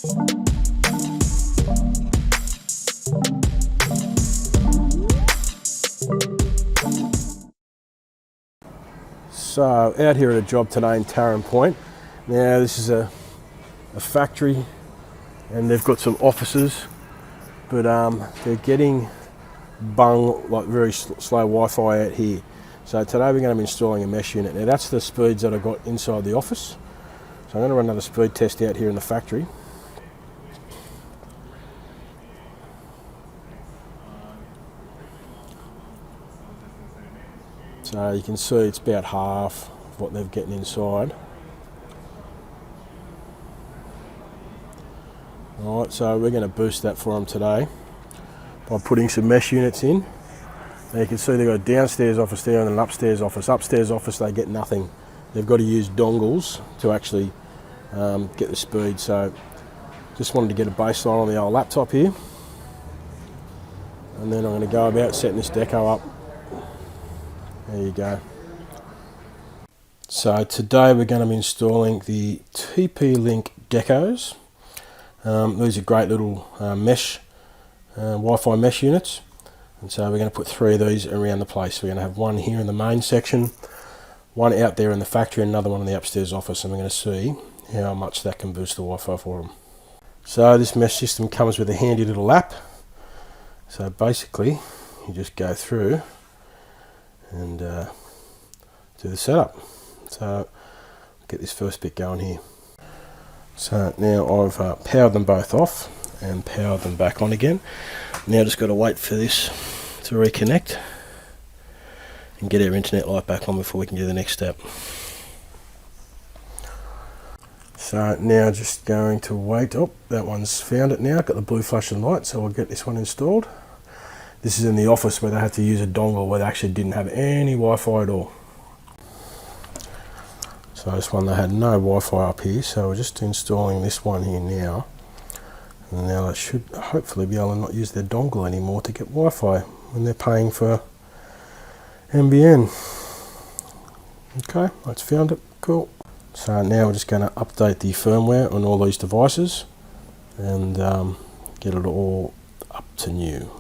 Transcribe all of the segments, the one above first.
So out here at a job today in Taren Point. Now this is a factory and they've got some offices, but they're getting like very slow Wi-Fi out here. So today we're going to be installing a mesh unit. Now that's the speeds that I got inside the office. So I'm going to run another speed test out here in the factory. So you can see it's about half of what they're getting inside. Alright, so we're going to boost that for them today by putting some mesh units in. Now you can see they've got a downstairs office there and an upstairs office. Upstairs office they get nothing. They've got to use dongles to actually get the speed. So just wanted to get a baseline on the old laptop here. And then I'm going to go about setting this deco up. There you go. So today we're going to be installing the TP-Link Decos. These are great little mesh, Wi-Fi mesh units. And so we're going to put 3 of these around the place. We're going to have one here in the main section, one out there in the factory, and another one in the upstairs office. And we're going to see how much that can boost the Wi-Fi for them. So this mesh system comes with a handy little app. So basically you just go through and do the setup. So get this first bit going here. So now I've powered them both off and powered them back on again. Now just got to wait for this to reconnect and get our internet light back on before we can do the next step. So now just going to wait. Oh, that one's found it now. Got the blue flashing light, so I'll get this one installed. This is in the office where they had to use a dongle where they actually didn't have any Wi-Fi at all. So this one they had no Wi-Fi up here, so we're just installing this one here now. And now they should hopefully be able to not use their dongle anymore to get Wi-Fi when they're paying for NBN. Okay, that's found it, cool. So now we're just going to update the firmware on all these devices and get it all up to new.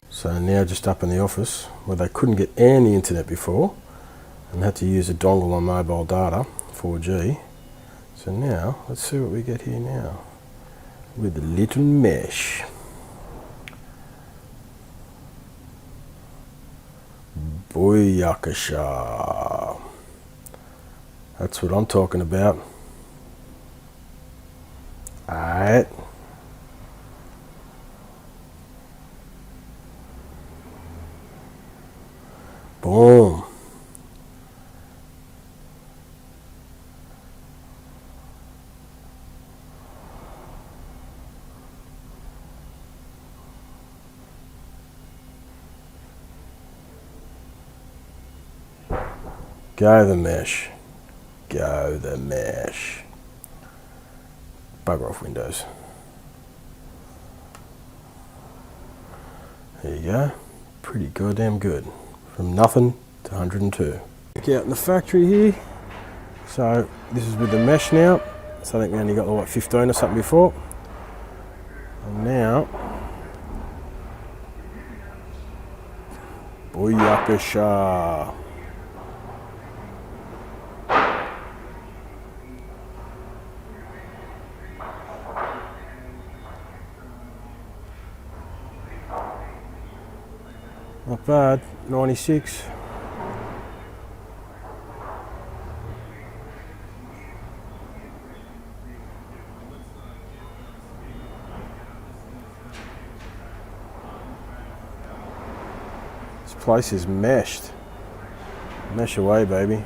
So now just up in the office where they couldn't get any internet before and had to use a dongle on mobile data, 4G. So now let's see what we get here now with a little mesh. Booyakasha. That's what I'm talking about. Alright. Boom. Go the mesh. Go the mesh. Bugger off Windows. There you go. Pretty goddamn good. From nothing to 102. Look out in the factory here. So this is with the mesh now. So I think we only got like 15 or something before. And now, booyakasha. Not bad, 96. This place is meshed. Mesh away, baby.